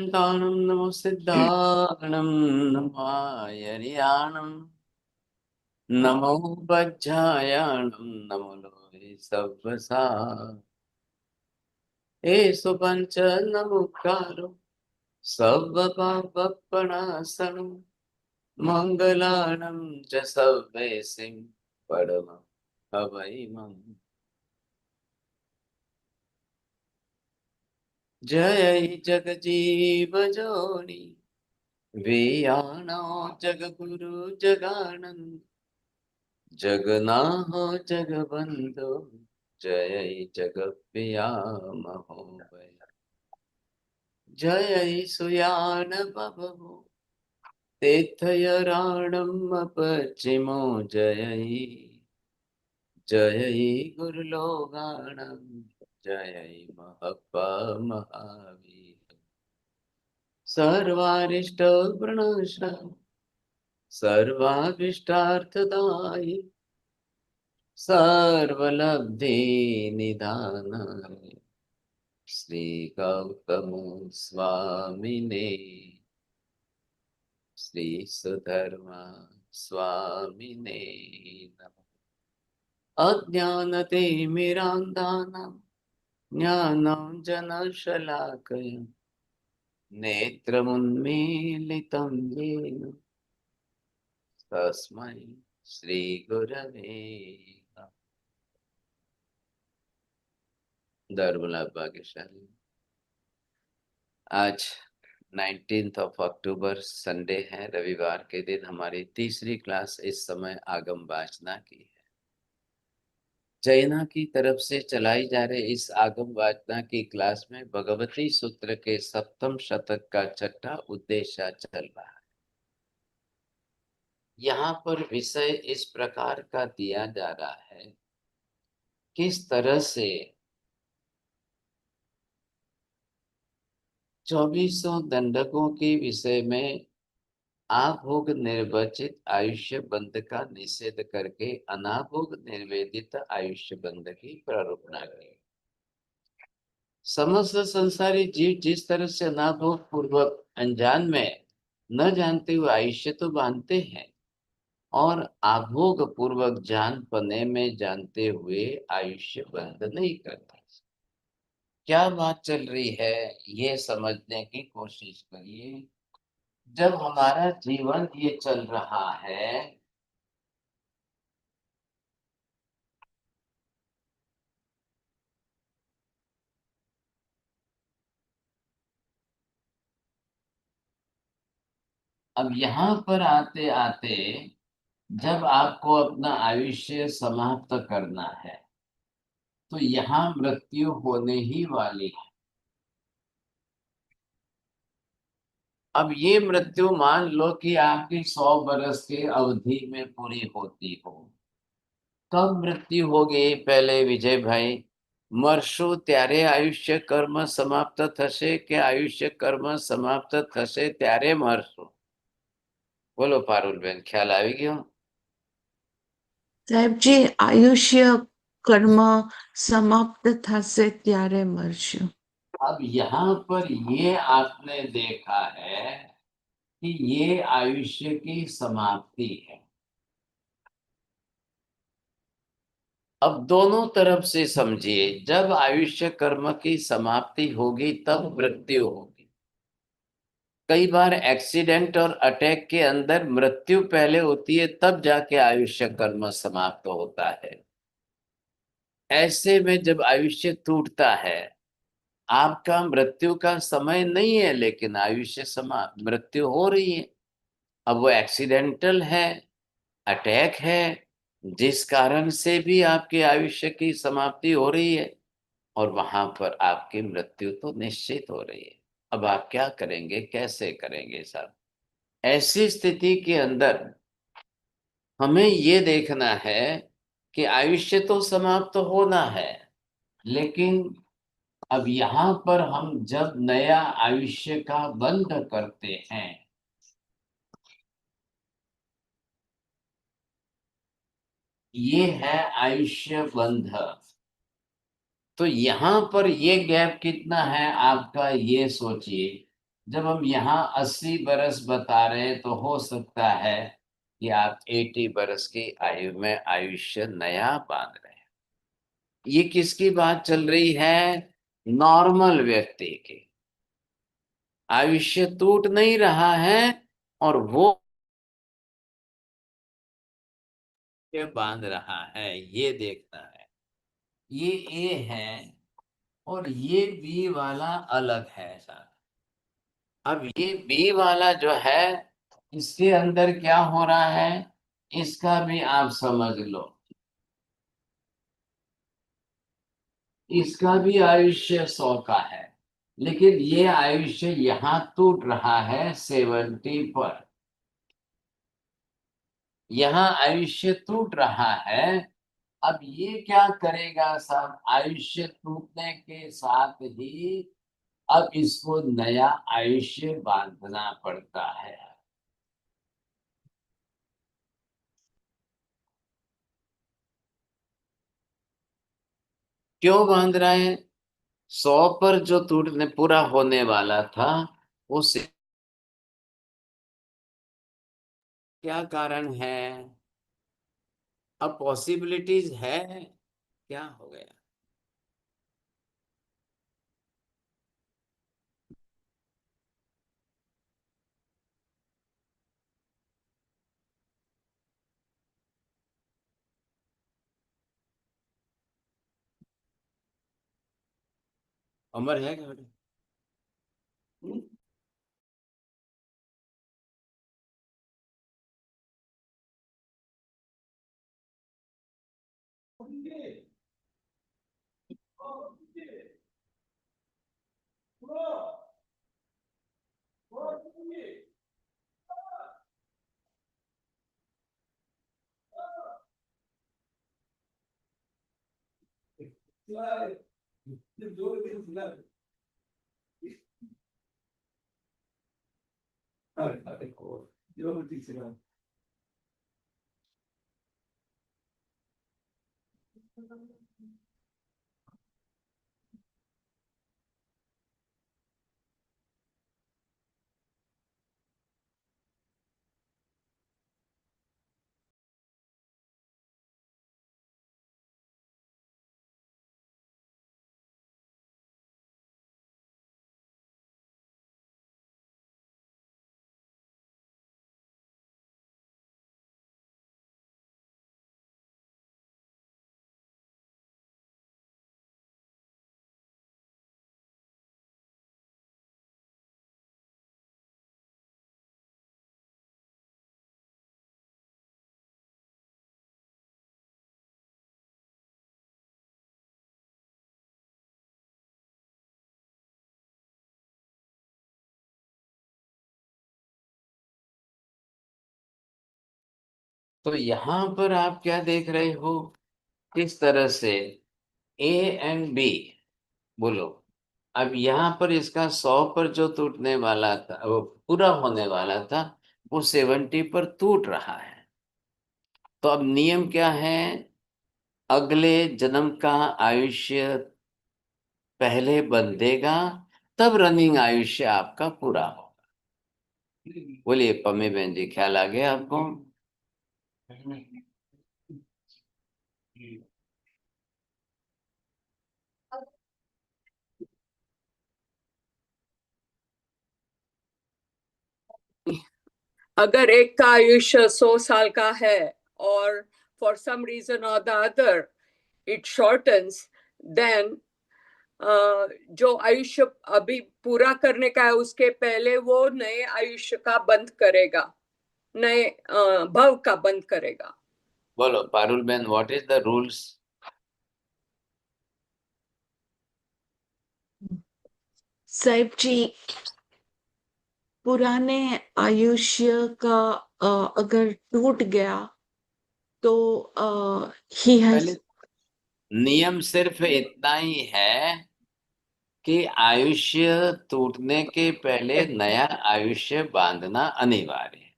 पर्यन्तानं नमो सिद्धार्णं नमो आयर्याणं नमो वज्रायाणं नमो लोहे सव्वसा एषु पञ्च नमुकारो सव्वपापप्रणाशनं मङ्गलानं च सव्वेसिं परमं हवैमम्। जय जगजीव जोनि वेयाणो जगगुरु जगानंद जगन्नाथ जगबंधु जय जगत्प्रियामहो वै। जय सुयान बभो तीर्थयारणम् अपचिमो जय जय गुरुलोगाणं जय महप्पा महावीर सर्वारिष्ट प्रणश्र सर्वाभीष्टार्थदायि सर्वलब्धि निधानाय श्री गौतम स्वामिने श्री सुधर्मा स्वामिने नमः। अज्ञानतिमिरान्धानां ज्ञानाञ्जनशलाकया नेत्रमुन्मीलितं येन तस्मै श्री गुरवे नमः। दरबला भाग्यशाली। आज 19 अक्टूबर संडे है, रविवार के दिन हमारी तीसरी क्लास इस समय आगम वाचना की है। जैना की तरफ से चलाई जा रही इस आगम वाचना की क्लास में भगवती सूत्र के सप्तम शतक का छठा उद्देश्य चल रहा है। यहाँ पर विषय इस प्रकार का दिया जा रहा है, किस तरह से 2400 दंडकों के विषय में आभोग निर्वचित आयुष्य बंध का निषेध करके अनाभोग निर्वेदित आयुष्य बंध की प्रारूपणा की। समस्त संसारी जीव जिस तरह से अनाभोग पूर्वक अनजान में न जानते हुए आयुष्य तो बांधते हैं और आभोग पूर्वक जान पने में जानते हुए आयुष्य बंध नहीं करते। क्या बात चल रही है ये समझने की कोशिश करिए। जब हमारा जीवन ये चल रहा है, अब यहाँ पर आते आते जब आपको अपना आयुष्य समाप्त करना है तो यहाँ मृत्यु होने ही वाली है। अब ये मृत्यु मान लो कि आपकी 100 बरस की अवधि में पूरी होती हो, कब मृत्यु होगी पहले विजय भाई? मरशु त्यारे आयुष्य कर्म समाप्त थशे के आयुष्य कर्म समाप्त थशे त्यारे मरशु? बोलो पारुल बेन, ख्याल આવી ગયો? સાહેબજી આયુષ્ય કર્મ સમાપ્ત થશે ત્યારે મરશું। अब यहाँ पर ये आपने देखा है कि ये आयुष्य की समाप्ति है। अब दोनों तरफ से समझिए, जब आयुष्य कर्म की समाप्ति होगी तब मृत्यु होगी। कई बार एक्सीडेंट और अटैक के अंदर मृत्यु पहले होती है, तब जाके आयुष्य कर्म समाप्त होता है। ऐसे में जब आयुष्य टूटता है, आपका मृत्यु का समय नहीं है लेकिन आयुष्य समाप्त, मृत्यु हो रही है। अब वो एक्सीडेंटल है, अटैक है, जिस कारण से भी आपके आयुष्य की समाप्ति हो रही है और वहां पर आपकी मृत्यु तो निश्चित हो रही है। अब आप क्या करेंगे, कैसे करेंगे साहब? ऐसी स्थिति के अंदर हमें ये देखना है कि आयुष्य तो समाप्त होना है, लेकिन अब यहाँ पर हम जब नया आयुष्य का बंध करते हैं, ये है आयुष्य बंध। तो यहाँ पर ये गैप कितना है आपका, ये सोचिए। जब हम यहाँ 80 बरस बता रहे हैं तो हो सकता है कि आप 80 बरस की आयु में आयुष्य नया बांध रहे हैं। ये किसकी बात चल रही है? नॉर्मल व्यक्ति की। आयुष्य टूट नहीं रहा है और वो ये बांध रहा है, ये देखना है। ये ए है और ये बी वाला अलग है साहब। अब ये बी वाला जो है, इसके अंदर क्या हो रहा है, इसका भी आप समझ लो। इसका भी आयुष्य 100 का है, लेकिन ये आयुष्य यहां टूट रहा है 70 पर। यहाँ आयुष्य टूट रहा है। अब ये क्या करेगा साहब, आयुष्य टूटने के साथ ही अब इसको नया आयुष्य बांधना पड़ता है। क्यों बांध रहा है? 100 पर जो टूटने पूरा होने वाला था, उसे क्या कारण है? अब पॉसिबिलिटीज है, क्या हो गया? अमर है क्या बेटा? तो यहाँ पर आप क्या देख रहे हो, किस तरह से ए एंड बी, बोलो। अब यहाँ पर इसका 100 पर जो टूटने वाला था, वो पूरा होने वाला था, वो 70 पर टूट रहा है। तो अब नियम क्या है? अगले जन्म का आयुष्य पहले बंधेगा, तब रनिंग आयुष्य आपका पूरा होगा। बोलिए पम्मी बहन जी, ख्याल आ गया आपको? अगर एक का आयुष्य 100 साल का है और फॉर सम रीजन और द अदर इट शॉर्टन्स, देन जो आयुष्य अभी पूरा करने का है उसके पहले वो नए आयुष्य का बंद करेगा, नए भव का बंद करेगा। बोलो पारुल बहन, व्हाट इज द रूल्स? साहिब जी, पुराने आयुष्य का अगर टूट गया तो ही पहले हैज। नियम सिर्फ इतना ही है कि आयुष्य टूटने के पहले नया आयुष्य बांधना अनिवार्य है।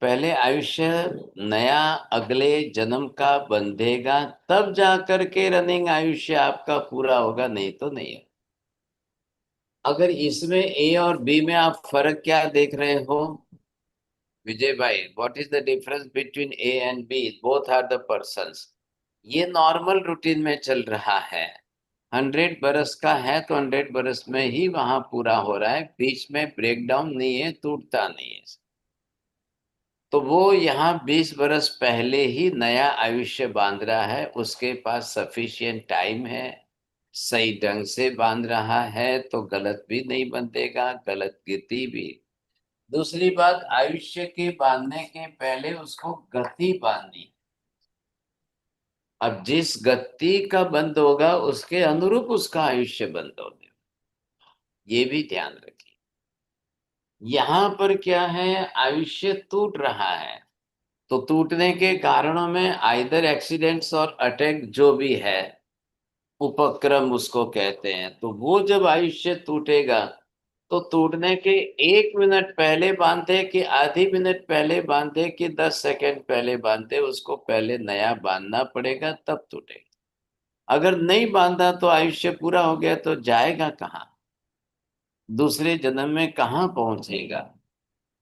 पहले आयुष्य नया अगले जन्म का बंधेगा, तब जा करके रनिंग आयुष्य आपका पूरा होगा, नहीं तो नहीं है। अगर इसमें ए और बी में आप फर्क क्या देख रहे हो विजय भाई? What is the difference between A and B? Both are the persons. ये नॉर्मल रूटीन में चल रहा है। 100 बरस का है तो 100 बरस में ही वहां पूरा हो रहा है, बीच में ब्रेकडाउन नहीं है, टूटता नहीं है। तो वो यहाँ 20 बरस पहले ही नया आयुष्य बांध रहा है, उसके पास सफिशिएंट टाइम है, सही ढंग से बांध रहा है तो गलत भी नहीं बंधेगा, गलत गति भी। दूसरी बात, आयुष्य के बांधने के पहले उसको गति बांधनी। अब जिस गति का बंद होगा उसके अनुरूप उसका आयुष्य बंद होगा, ये भी ध्यान रखिए। यहाँ पर क्या है, आयुष्य टूट रहा है तो टूटने के कारणों में आइदर एक्सीडेंट्स और अटैक जो भी है, उपक्रम उसको कहते हैं। तो वो जब आयुष्य टूटेगा तो टूटने के 1 मिनट पहले बांधे कि आधी मिनट पहले बांधे कि 10 सेकंड पहले बांधे, उसको पहले नया बांधना पड़ेगा तब टूटेगा। अगर नहीं बांधा तो आयुष्य पूरा हो गया तो जाएगा कहाँ, दूसरे जन्म में कहाँ पहुंचेगा,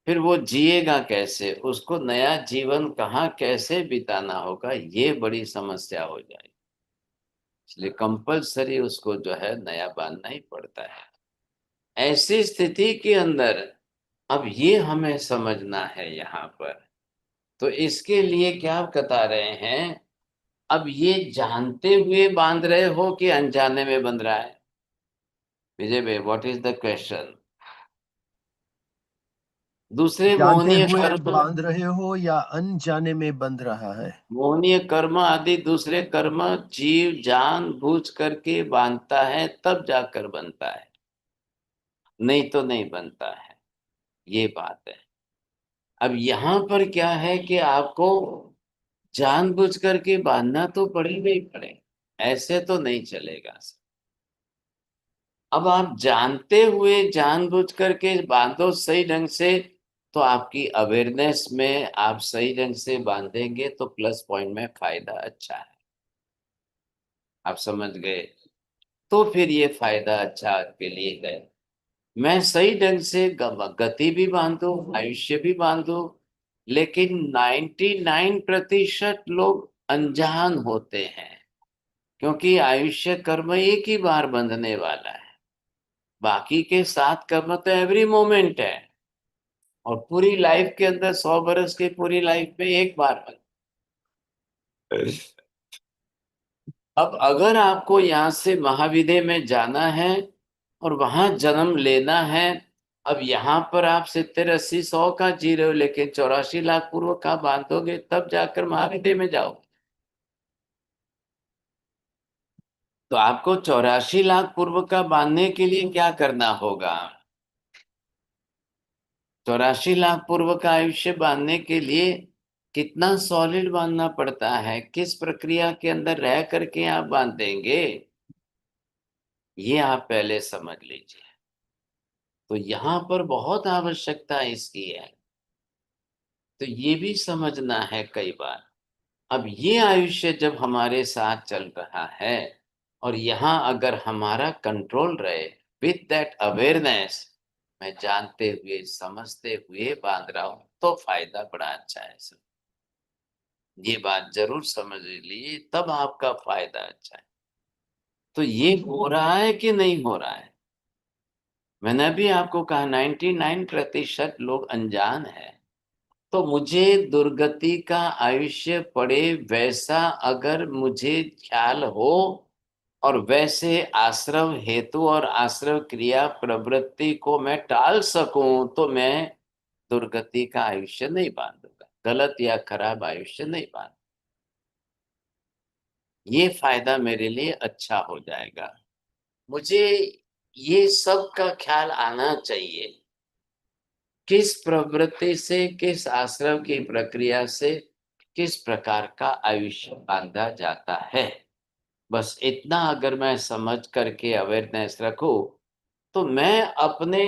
फिर वो जिएगा कैसे, उसको नया जीवन कहाँ कैसे बिताना होगा, ये बड़ी समस्या हो जाएगी। इसलिए कंपलसरी उसको जो है नया बांधना ही पड़ता है। ऐसी स्थिति के अंदर अब ये हमें समझना है यहाँ पर। तो इसके लिए क्या बता रहे हैं, अब ये जानते हुए बांध रहे हो कि अनजाने में बंध रहा है? विजय भाई, व्हाट इज द क्वेश्चन? दूसरे जानते मोहनीय हुए कर्म, बांध रहे हो या अनजाने में बंध रहा है? मोहनीय कर्म आदि दूसरे कर्म जीव जान बूझ करके बांधता है तब जाकर बनता है, नहीं तो नहीं बनता है, ये बात है। अब यहाँ पर क्या है कि आपको जानबूझ करके बांधना तो पड़ेगा ही पड़े, ऐसे तो नहीं चलेगा। अब आप जानते हुए जानबूझ करके बांधो सही ढंग से, तो आपकी अवेयरनेस में आप सही ढंग से बांधेंगे तो प्लस पॉइंट में फायदा अच्छा है। आप समझ गए? तो फिर ये फायदा अच्छा आपके लिए है। मैं सही ढंग से गति भी बांधू, आयुष्य भी बांधू, लेकिन 99% लोग अनजान होते हैं, क्योंकि आयुष्य कर्म एक ही बार बंधने वाला है, बाकी के 7 कर्म तो एवरी मोमेंट है, और पूरी लाइफ के अंदर 100 बरस की पूरी लाइफ में एक बार बंध। अब अगर आपको यहाँ से महाविद्या में जाना है और वहां जन्म लेना है, अब यहाँ पर आप 70 80 100 का जी रहे हो, लेकिन 84 लाख पूर्व का बांधोगे तब जाकर महाविद्या में जाओ। तो आपको 84 लाख पूर्व का बांधने के लिए क्या करना होगा? 84 लाख पूर्व का आयुष्य बांधने के लिए कितना सॉलिड बांधना पड़ता है, किस प्रक्रिया के अंदर रह करके आप बांधेंगे, ये आप पहले समझ लीजिए। तो यहाँ पर बहुत आवश्यकता इसकी है, तो ये भी समझना है कई बार। अब ये आयुष्य जब हमारे साथ चल रहा है और यहाँ अगर हमारा कंट्रोल रहे, विथ दैट अवेयरनेस, मैं जानते हुए समझते हुए बांध रहा हूं तो फायदा बड़ा अच्छा है सर। ये बात जरूर समझ लीजिए, तब आपका फायदा अच्छा है। तो ये हो रहा है कि नहीं हो रहा है? मैंने भी आपको कहा 99% लोग अनजान है। तो मुझे दुर्गति का आयुष्य पड़े वैसा अगर मुझे ख्याल हो और वैसे आश्रव हेतु और आश्रव क्रिया प्रवृत्ति को मैं टाल सकूं तो मैं दुर्गति का आयुष्य नहीं बांधूंगा, गलत या खराब आयुष्य नहीं बांध। ये फायदा मेरे लिए अच्छा हो जाएगा। मुझे ये सब का ख्याल आना चाहिए, किस प्रवृत्ति से, किस आश्रम की प्रक्रिया से किस प्रकार का आयुष्य बांधा जाता है। बस इतना अगर मैं समझ करके अवेयरनेस रखूं तो मैं अपने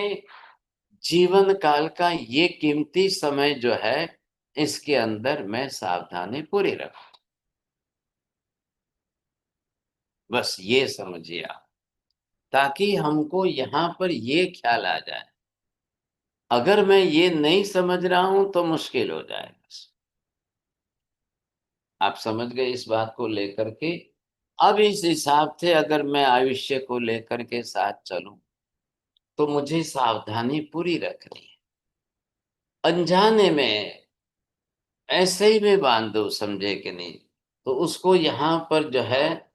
जीवन काल का ये कीमती समय जो है इसके अंदर मैं सावधानी पूरी रखूं। बस ये समझिए आप। ताकि हमको यहाँ पर ये ख्याल आ जाए, अगर मैं ये नहीं समझ रहा हूं तो मुश्किल हो जाएगा। आप समझ गए इस बात को लेकर के? अब इस हिसाब से अगर मैं आयुष्य को लेकर के साथ चलूं तो मुझे सावधानी पूरी रखनी है। अनजाने में ऐसे ही में बांध दो, समझे कि नहीं, तो उसको यहाँ पर जो है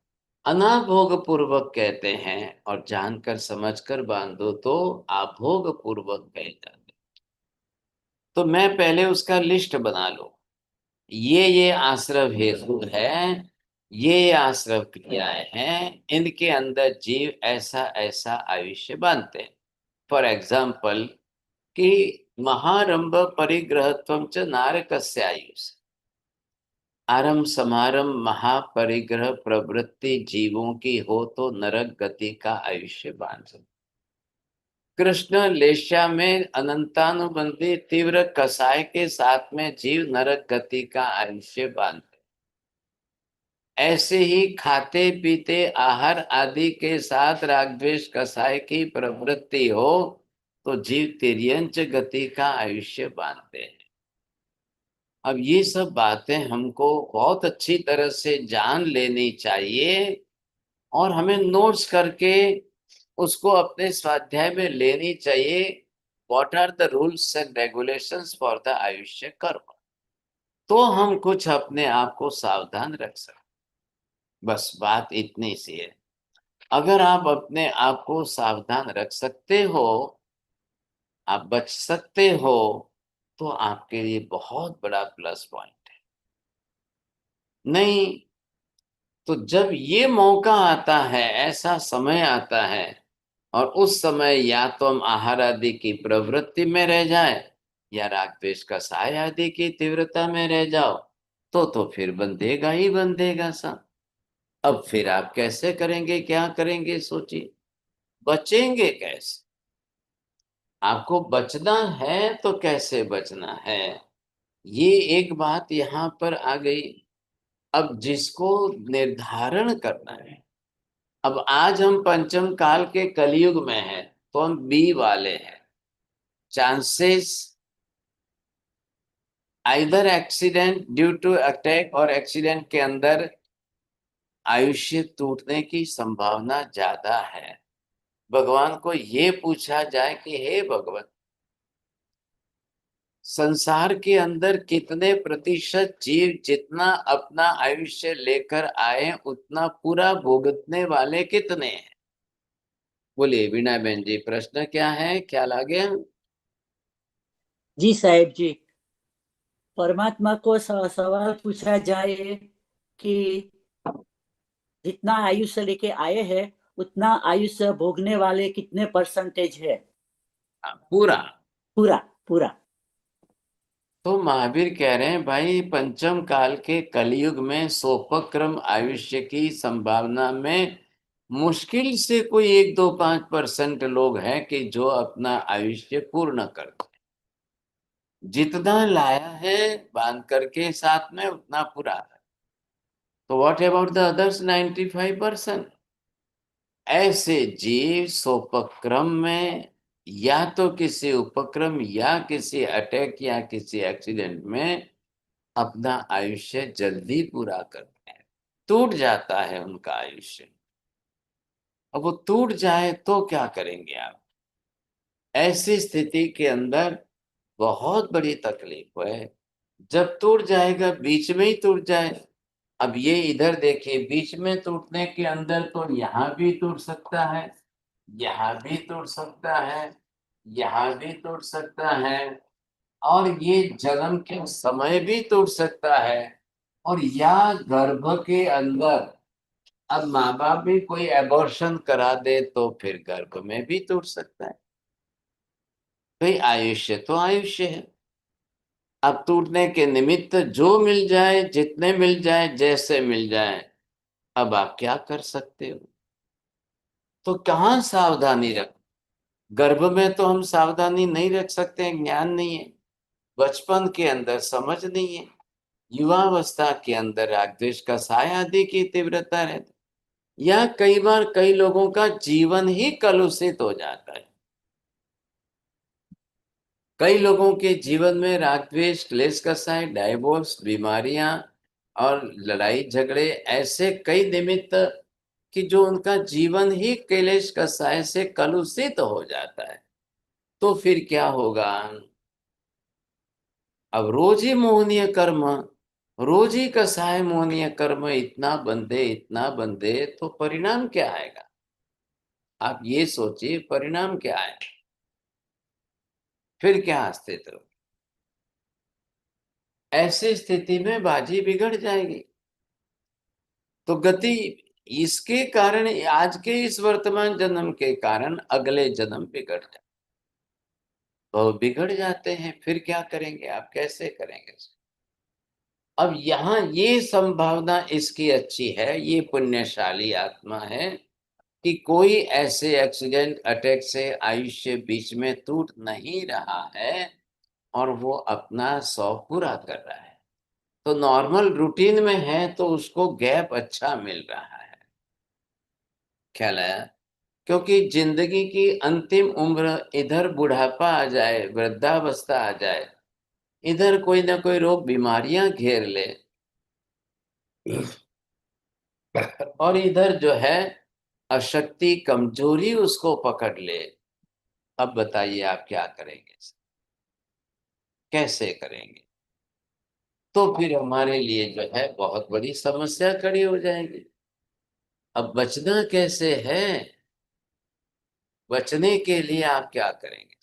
अनाभोग पूर्वक कहते हैं, और जानकर समझकर बांधो तो आभोग पूर्वक कहे जाते। तो मैं पहले उसका लिस्ट बना लूं, ये आश्रव हेतु है, ये आश्रव क्रियाएं हैं, इनके अंदर जीव ऐसा ऐसा आयुष्य बांधते हैं। फॉर एग्जाम्पल कि महारंभ परिग्रहत्वं च नारकस्य आयुष, आरंभ समारंभ महापरिग्रह प्रवृत्ति जीवों की हो तो नरक गति का आयुष्य बांध। कृष्ण लेशा में अनंतानुबंधी तीव्र कसाय के साथ में जीव नरक गति का आयुष्य बांधते। ऐसे ही खाते पीते आहार आदि के साथ राग द्वेष कसाय की प्रवृत्ति हो तो जीव तिर्यंच गति का आयुष्य बांधते हैं। अब ये सब बातें हमको बहुत अच्छी तरह से जान लेनी चाहिए और हमें नोट्स करके उसको अपने स्वाध्याय में लेनी चाहिए। What are the rules and regulations for the आयुष्य कर्म, तो हम कुछ अपने आप को सावधान रख सकते। बस बात इतनी सी है। अगर आप अपने आप को सावधान रख सकते हो, आप बच सकते हो, तो आपके लिए बहुत बड़ा प्लस पॉइंट है। नहीं तो जब ये मौका आता है, ऐसा समय आता है, और उस समय या तो हम आहार आदि की प्रवृत्ति में रह जाए या राग द्वेष कसाय आदि की तीव्रता में रह जाओ, तो फिर बंधेगा ही बंधेगा सब। अब फिर आप कैसे करेंगे, क्या करेंगे, सोचिए। बचेंगे कैसे? आपको बचना है तो कैसे बचना है, ये एक बात यहाँ पर आ गई। अब जिसको निर्धारण करना है, अब आज हम पंचम काल के कलयुग में हैं, तो हम बी वाले हैं। Chances either accident due to attack और एक्सीडेंट के अंदर आयुष्य टूटने की संभावना ज्यादा है। भगवान को ये पूछा जाए कि हे भगवान, संसार के अंदर कितने प्रतिशत जीव जितना अपना आयुष्य लेकर आए उतना पूरा भुगतने वाले कितने हैं? बोलिए वीणा बहन जी, प्रश्न क्या है, क्या लागे? जी साहेब जी, परमात्मा को सवाल पूछा जाए कि जितना आयुष्य लेके आए हैं उतना आयुष्य भोगने वाले कितने परसेंटेज है? पूरा। पूरा पूरा। तो महावीर कह रहे हैं भाई, पंचम काल के कलयुग में सोपक्रम आयुष्य की संभावना में मुश्किल से कोई 1-2-5% लोग हैं कि जो अपना आयुष्य पूर्ण करते हैं। जितना लाया है बांध करके साथ में उतना पूरा है। तो व्हाट अबाउट द अदर्स 95%? ऐसे जीव सोपक्रम में या तो किसी उपक्रम या किसी अटैक या किसी एक्सीडेंट में अपना आयुष्य जल्दी पूरा करते हैं, टूट जाता है उनका आयुष्य। अब वो टूट जाए तो क्या करेंगे आप? ऐसी स्थिति के अंदर बहुत बड़ी तकलीफ है। जब टूट जाएगा, बीच में ही टूट जाए। अब ये इधर देखिए, बीच में टूटने के अंदर तो यहाँ भी टूट सकता है, यहाँ भी टूट सकता है, यहाँ भी टूट सकता है, और ये जन्म के समय भी टूट सकता है, और या गर्भ के अंदर अब माँ बाप भी कोई एबॉर्शन करा दे तो फिर गर्भ में भी टूट सकता है। भाई आयुष्य तो आयुष्य है। अब टूटने के निमित्त जो मिल जाए, जितने मिल जाए, जैसे मिल जाए, अब आप क्या कर सकते हो? तो कहाँ सावधानी रख? गर्भ में तो हम सावधानी नहीं रख सकते हैं, ज्ञान नहीं है। बचपन के अंदर समझ नहीं है। युवावस्था के अंदर राग द्वेष का साया आदि की तीव्रता रहती। या कई बार कई लोगों का जीवन ही कलुषित हो जाता है। कई लोगों के जीवन में राग द्वेष, क्लेश कसाय, डाइवोर्स, बीमारियां और लड़ाई झगड़े ऐसे कई निमित्त कि जो उनका जीवन ही क्लेश कसाय से कलुषित हो जाता है। तो फिर क्या होगा? अब रोज ही मोहनीय कर्म, रोज ही कसाय मोहनीय कर्म इतना बंदे तो परिणाम क्या आएगा? आप ये सोचिए परिणाम क्या है, फिर क्या अस्तित्व? ऐसी स्थिति में बाजी बिगड़ जाएगी। तो गति इसके कारण, आज के इस वर्तमान जन्म के कारण अगले जन्म बिगड़ जाए, तो बिगड़ जाते हैं। फिर क्या करेंगे आप, कैसे करेंगे? अब यहाँ ये संभावना इसकी अच्छी है, ये पुण्यशाली आत्मा है कि कोई ऐसे एक्सीडेंट अटैक से आयुष्य बीच में टूट नहीं रहा है और वो अपना 100 पूरा कर रहा है। तो नॉर्मल रूटीन में है तो उसको गैप अच्छा मिल रहा है। ख्याल आया? क्योंकि जिंदगी की अंतिम उम्र, इधर बुढ़ापा आ जाए, वृद्धावस्था आ जाए, इधर कोई ना कोई रोग बीमारियां घेर ले, और इधर जो है अशक्ति, कमजोरी उसको पकड़ ले। अब बताइए आप क्या करेंगे, कैसे करेंगे? तो फिर हमारे लिए जो है बहुत बड़ी समस्या खड़ी हो जाएगी। अब बचना कैसे है? बचने के लिए आप क्या करेंगे?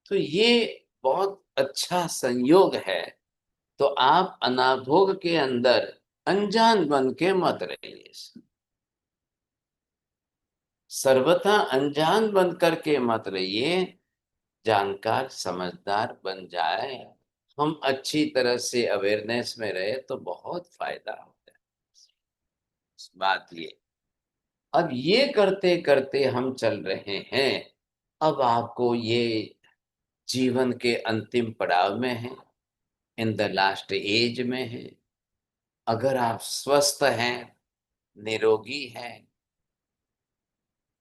तो ये बहुत अच्छा संयोग है। तो आप अनाभोग के अंदर अनजान बन के मत रहिए, सर्वथा अनजान बन करके मत रहिए। जानकार समझदार बन जाए, हम अच्छी तरह से अवेयरनेस में रहे तो बहुत फायदा होता है। बात ये, अब ये करते करते हम चल रहे हैं। अब आपको ये जीवन के अंतिम पड़ाव में है, इन द लास्ट एज में है। अगर आप स्वस्थ हैं, निरोगी हैं,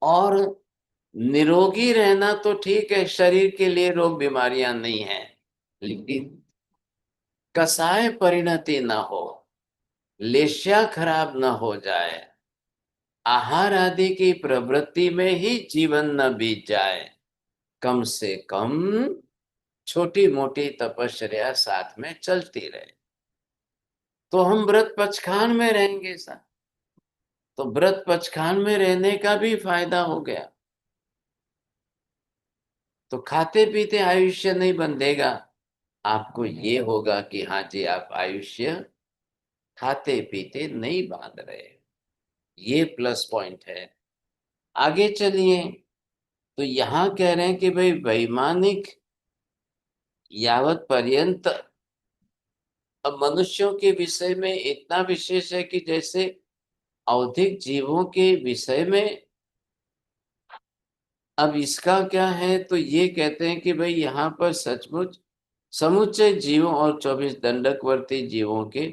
और निरोगी रहना तो ठीक है, शरीर के लिए रोग बीमारियां नहीं है, लेकिन कसाय परिणति ना हो, लेश्या खराब ना हो जाए, आहार आदि की प्रवृत्ति में ही जीवन न बीत जाए, कम से कम छोटी मोटी तपश्चर्या साथ में चलती रहे, तो हम व्रत पचखान में रहेंगे साथ। तो व्रत पचखान में रहने का भी फायदा हो गया। तो खाते पीते आयुष्य नहीं बंधेगा, आपको ये होगा कि हाँ जी, आप आयुष्य खाते पीते नहीं बांध रहे। ये प्लस पॉइंट है। आगे चलिए, तो यहां कह रहे हैं कि भाई वैमानिक यावत पर्यंत, अब मनुष्यों के विषय में इतना विशेष है कि जैसे औधिक जीवों के विषय में, अब इसका क्या है, तो ये कहते हैं कि भाई यहाँ पर सचमुच समुच्चय जीवों और 24 दंडकवर्ती जीवों के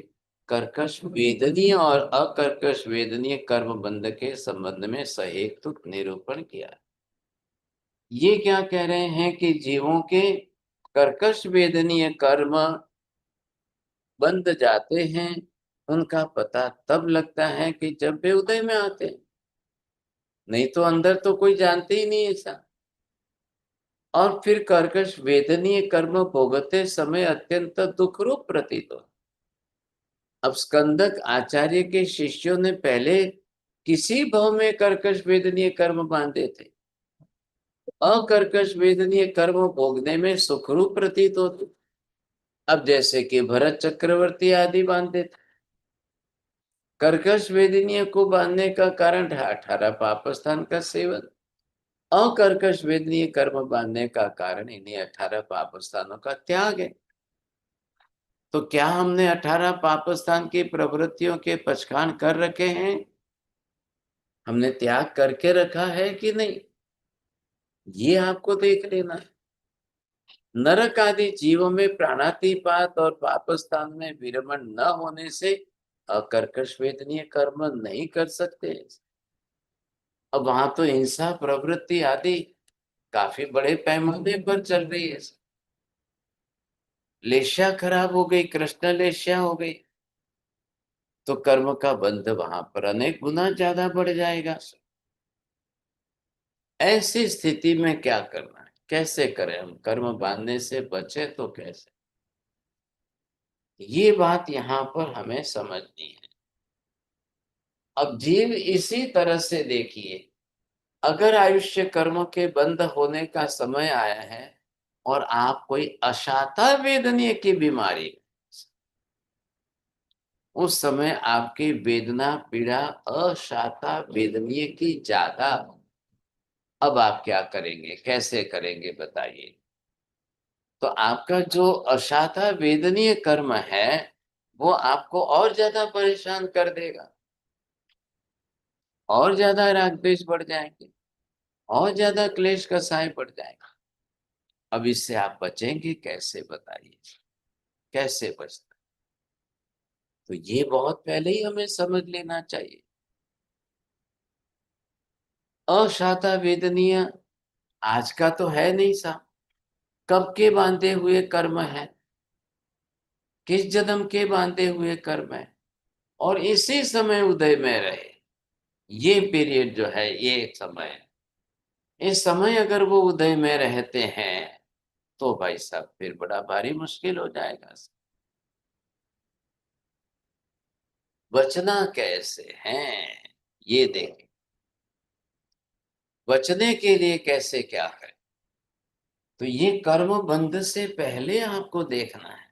कर्कश वेदनीय और अकर्कश वेदनीय कर्म बंध के संबंध में सहेतुक निरूपण किया। ये क्या कह रहे हैं कि जीवों के कर्कश वेदनीय कर्म बंध जाते हैं, उनका पता तब लगता है कि जब वे उदय में आते हैं, नहीं तो अंदर तो कोई जानते ही नहीं ऐसा। और फिर कर्कश वेदनीय कर्म भोगते समय अत्यंत दुखरूप प्रतीत हो। अब स्कंदक आचार्य के शिष्यों ने पहले किसी भाव में कर्कश वेदनीय कर्म बांधे थे, अकर्कश वेदनीय कर्म भोगने में सुखरूप प्रतीत होते। अब जैसे कि भरत चक्रवर्ती आदि बांधे थे। कर्कश वेदनीय को बांधने का कारण है 18 पापस्थान का सेवन, अकर्कश वेदनीय कर्म बांधने का कारण इन्हीं 18 पापस्थानों का त्याग है। तो क्या हमने 18 पापस्थान की प्रवृत्तियों के पचखान कर रखे हैं? हमने त्याग करके रखा है कि नहीं, ये आपको देख लेना है। नरक आदि जीवों में प्राणातिपात और पापस्थान में विरमण न होने से अकर्कश वेदनीय कर्म नहीं कर सकते। अब वहां तो हिंसा प्रवृत्ति आदि काफी बड़े पैमाने पर चल रही है। लेशा खराब हो गई, कृष्ण लेशा हो गई, तो कर्म का बंध वहां पर अनेक गुना ज्यादा बढ़ जाएगा। ऐसी स्थिति में क्या करना है, कैसे करें हम, कर्म बांधने से बचे तो कैसे, ये बात यहाँ पर हमें समझनी है। अब जीव इसी तरह से देखिए, अगर आयुष्य कर्म के बंद होने का समय आया है और आप कोई अशाता वेदनीय की बीमारी, उस समय आपकी वेदना पीड़ा अशाता वेदनीय की ज्यादा, अब आप क्या करेंगे, कैसे करेंगे बताइए। तो आपका जो अशाता वेदनीय कर्म है वो आपको और ज्यादा परेशान कर देगा, और ज्यादा राग द्वेष बढ़ जाएंगे, और ज्यादा क्लेश का साय बढ़ जाएगा। अब इससे आप बचेंगे कैसे बताइए, कैसे बचना, तो ये बहुत पहले ही हमें समझ लेना चाहिए। अशाता वेदनीय आज का तो है नहीं साहब, कब के बांधे हुए कर्म है, किस जन्म के बांधे हुए कर्म है, और इसी समय उदय में रहे। ये पीरियड जो है, ये समय, इस समय अगर वो उदय में रहते हैं तो भाई साहब फिर बड़ा भारी मुश्किल हो जाएगा। बचना कैसे है ये देखें, बचने के लिए कैसे क्या करें, तो ये कर्म बंध से पहले आपको देखना है।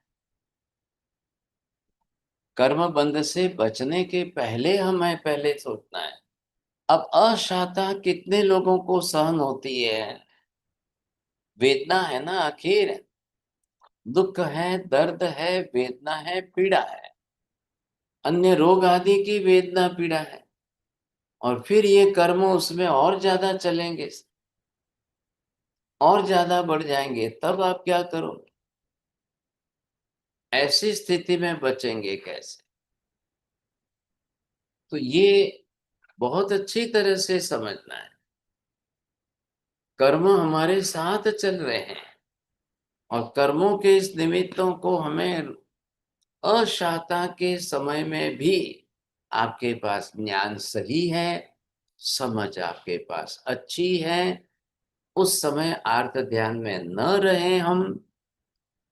कर्म बंध से बचने के पहले हमें पहले सोचना है। अब अशाता कितने लोगों को सहन होती है, वेदना है ना, आखिर दुख है, दर्द है, वेदना है, पीड़ा है, अन्य रोग आदि की वेदना पीड़ा है, और फिर ये कर्म उसमें और ज्यादा चलेंगे, और ज्यादा बढ़ जाएंगे, तब आप क्या करोगे, ऐसी स्थिति में बचेंगे कैसे। तो ये बहुत अच्छी तरह से समझना है, कर्म हमारे साथ चल रहे हैं और कर्मों के इस निमित्तों को हमें अशाता के समय में भी आपके पास ज्ञान सही है, समझ आपके पास अच्छी है, उस समय आर्त ध्यान में न रहे हम,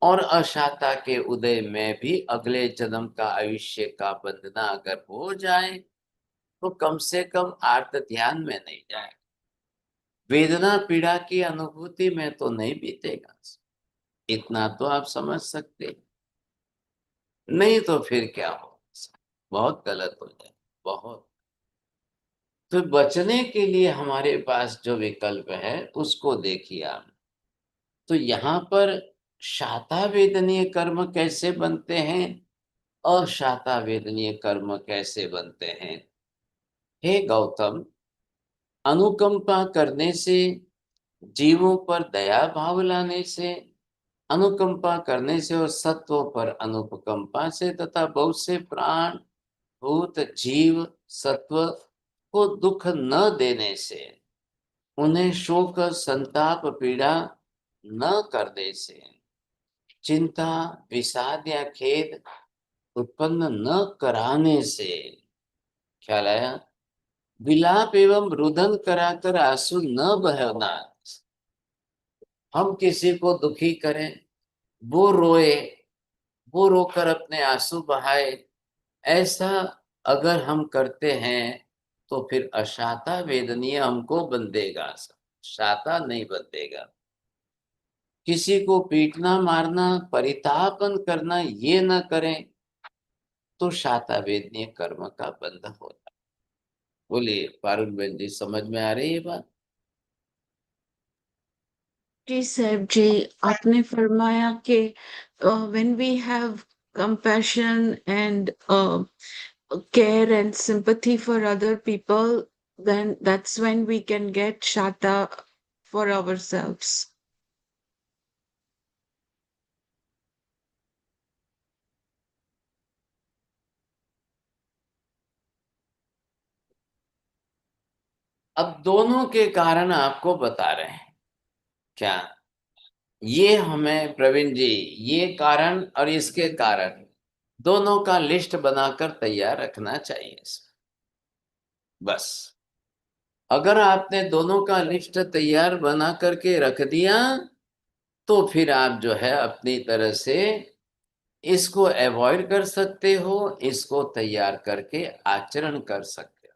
और अशाता के उदय में भी अगले जन्म का आयुष्य का बंधना अगर हो जाए तो कम से कम आर्त ध्यान में नहीं जाए, वेदना पीड़ा की अनुभूति में तो नहीं बीतेगा। इतना तो आप समझ सकते हैं। नहीं तो फिर क्या हो, बहुत गलत हो जाए, बहुत। तो बचने के लिए हमारे पास जो विकल्प है उसको देखिए आप। तो यहाँ पर शाता वेदनीय कर्म कैसे बनते हैं, अशाता वेदनीय कर्म कैसे बनते हैं। हे गौतम, अनुकंपा करने से, जीवों पर दया भाव लाने से, अनुकंपा करने से और सत्वों पर अनुकंपा से, तथा बहुत से प्राण भूत जीव सत्व को दुख न देने से, उन्हें शोक संताप पीड़ा न करने से, चिंता विषाद या खेद उत्पन्न न कराने से, ख्याल आया, विलाप एवं रुदन कराकर आंसू न बहाना। हम किसी को दुखी करें, वो रोए, वो रोकर अपने आंसू बहाए, ऐसा अगर हम करते हैं तो फिर अशाता वेदनीय हमको बंधेगा, शाता नहीं बंधेगा। किसी को पीटना मारना परितापन करना ये न करें तो शाता वेदनीय कर्म का बंध होता। बोलिए पारुल बहन जी, समझ में आ रही है बात। जी साहब जी, आपने फरमाया कि when we have compassion and care and sympathy for other people, then that's when we can get shata for ourselves. अब दोनों के कारण आपको बता रहे हैं क्या, ये हमें प्रवीण जी ये कारण और इसके कारण दोनों का लिस्ट बनाकर तैयार रखना चाहिए। बस अगर आपने दोनों का लिस्ट तैयार बना करके रख दिया तो फिर आप जो है अपनी तरह से इसको अवॉइड कर सकते हो, इसको तैयार करके आचरण कर सकते हो।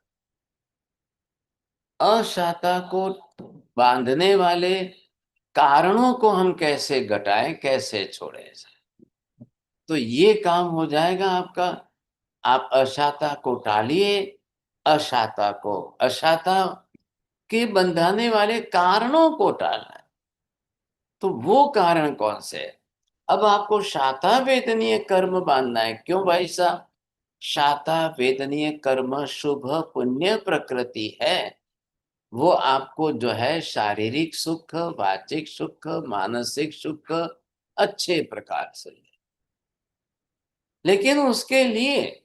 अशाता को बांधने वाले कारणों को हम कैसे घटाएं, कैसे छोड़ें, तो ये काम हो जाएगा आपका। आप अशाता को टालिए, अशाता के बंधाने वाले कारणों को टालना है। तो वो कारण कौन से है? अब आपको शाता वेदनीय कर्म बांधना है। क्यों भाई साहब? शाता वेदनीय कर्म शुभ पुण्य प्रकृति है। वो आपको जो है शारीरिक सुख, वाचिक सुख, मानसिक सुख अच्छे प्रकार से, लेकिन उसके लिए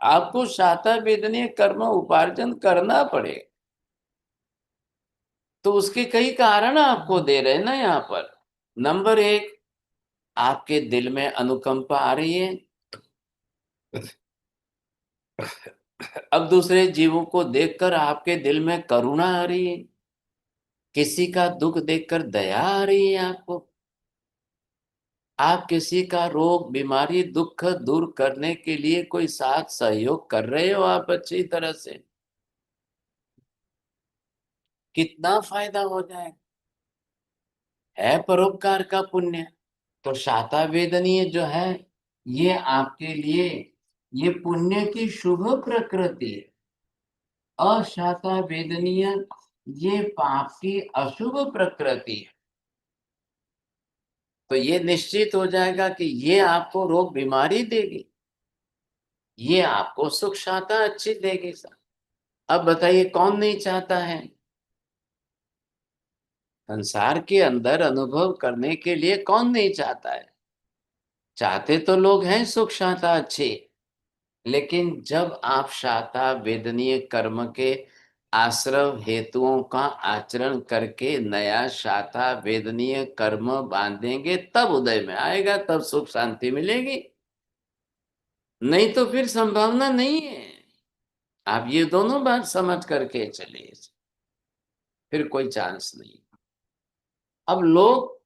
आपको शाता वेदनीय कर्म उपार्जन करना पड़ेगा। तो उसके कई कारण आपको दे रहे हैं ना यहाँ पर। नंबर 1, आपके दिल में अनुकंपा आ रही है। अब दूसरे जीवों को देखकर आपके दिल में करुणा आ रही है, किसी का दुख देखकर दया आ रही है आपको। आप किसी का रोग, बीमारी, दुख दूर करने के लिए कोई साथ सहयोग कर रहे हो आप अच्छी तरह से, कितना फायदा हो जाएगा। है परोपकार का पुण्य। तो शाता वेदनीय जो है ये आपके लिए ये पुण्य की शुभ प्रकृति है। अशाता वेदनीय ये पाप की अशुभ प्रकृति है। तो ये निश्चित हो जाएगा कि ये आपको रोग बीमारी देगी, ये आपको सुख शाता अच्छी देगी सर। अब बताइए कौन नहीं चाहता है? संसार के अंदर अनुभव करने के लिए कौन नहीं चाहता है? चाहते तो लोग हैं सुख शाता अच्छे, लेकिन जब आप शाता वेदनीय कर्म के आश्रव हेतुओं का आचरण करके नया शाता वेदनीय कर्म बांधेंगे तब उदय में आएगा, तब सुख शांति मिलेगी। नहीं तो फिर संभावना नहीं है। आप ये दोनों बात समझ करके चलिए, फिर कोई चांस नहीं। अब लोग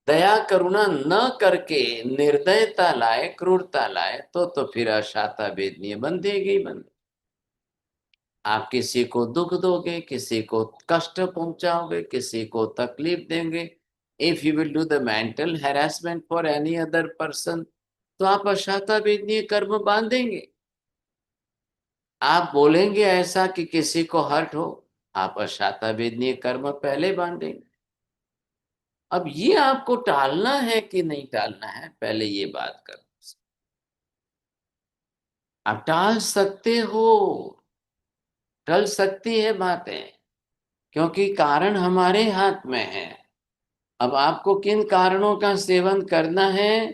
दया करुणा न करके निर्दयता लाए, क्रूरता लाए तो फिर अशाता वेदनीय बंधेगी बंधे। आप किसी को दुख दोगे, किसी को कष्ट पहुंचाओगे, किसी को तकलीफ देंगे, if you will do the mental harassment for any other person, तो आप अशाता वेदनीय कर्म बांधेंगे। आप बोलेंगे ऐसा कि किसी को हर्ट हो, आप अशाता वेदनीय कर्म पहले बांधेंगे। अब ये आपको टालना है कि नहीं टालना है, पहले ये बात करो। आप टाल सकते हो, टल सकती है बातें, क्योंकि कारण हमारे हाथ में है। अब आपको किन कारणों का सेवन करना है,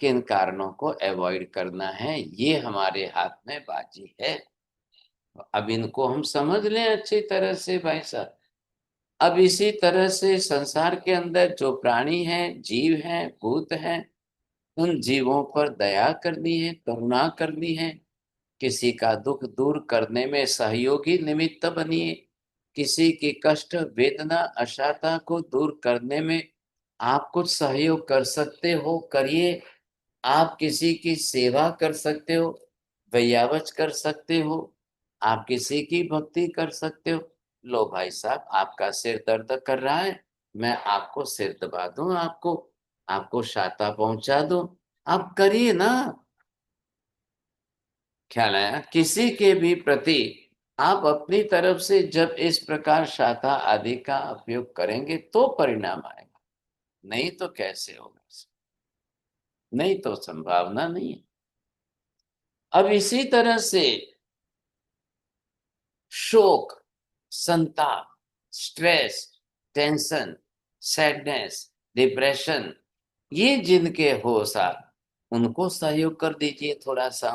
किन कारणों को अवॉइड करना है, ये हमारे हाथ में बाजी है। अब इनको हम समझ लें अच्छी तरह से भाई साहब। अब इसी तरह से संसार के अंदर जो प्राणी हैं, जीव हैं, भूत हैं, उन जीवों पर दया करनी है, करुणा करनी है। किसी का दुख दूर करने में सहयोगी निमित्त बनिए। किसी की कष्ट, वेदना, अशाता को दूर करने में आप कुछ सहयोग कर सकते हो, करिए। आप किसी की सेवा कर सकते हो, वैयावच कर सकते हो, आप किसी की भक्ति कर सकते हो। लो भाई साहब, आपका सिर दर्द कर रहा है, मैं आपको सिर दबा दूं, आपको आपको शाता पहुंचा दूं, आप करिए ना। ख्याल आया? किसी के भी प्रति आप अपनी तरफ से जब इस प्रकार शाता आदि का उपयोग करेंगे तो परिणाम आएगा, नहीं तो कैसे होगा? नहीं तो संभावना नहीं है। अब इसी तरह से शोक, संताप, स्ट्रेस, टेंशन, सैडनेस, डिप्रेशन, ये जिनके हो साहब, उनको सहयोग कर दीजिए थोड़ा सा।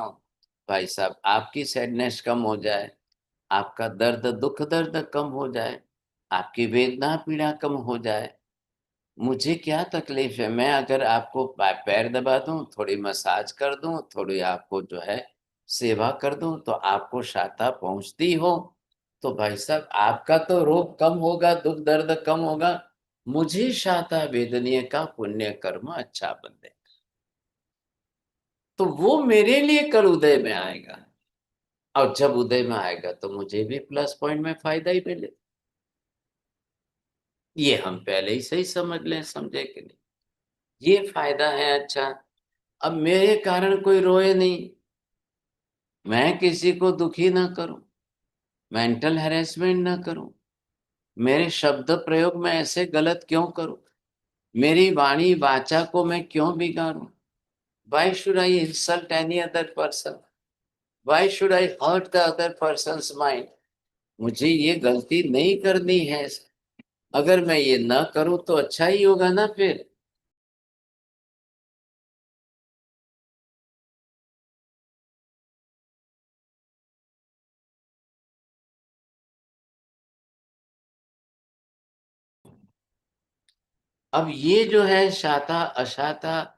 भाई साहब आपकी सैडनेस कम हो जाए, आपका दर्द दुख दर्द कम हो जाए, आपकी वेदना पीड़ा कम हो जाए। मुझे क्या तकलीफ है, मैं अगर आपको पैर दबा दूं, थोड़ी मसाज कर दूं, थोड़ी आपको जो है सेवा कर दूं, तो आपको शाता पहुंचती हो, तो भाई साहब आपका तो रोग कम होगा, दुख दर्द कम होगा, मुझे शाता वेदनीय का पुण्य कर्म अच्छा बन दे, तो वो मेरे लिए कल उदय में आएगा। और जब उदय में आएगा तो मुझे भी प्लस पॉइंट में फायदा ही मिले। ये हम पहले ही सही समझ लें, समझे कि नहीं, ये फायदा है। अच्छा, अब मेरे कारण कोई रोए नहीं, मैं किसी को दुखी ना करूं, मेंटल हैरेसमेंट ना करूं, मेरे शब्द प्रयोग में ऐसे गलत क्यों करूं, मेरी वाणी वाचा को मैं क्यों बिगाड़ूं? Why should I insult any other person? Why should I hurt the other person's mind? मुझे ये गलती नहीं करनी है। अगर मैं ये ना करूं तो अच्छा ही होगा ना फिर। अब ये जो है शाता अशाता,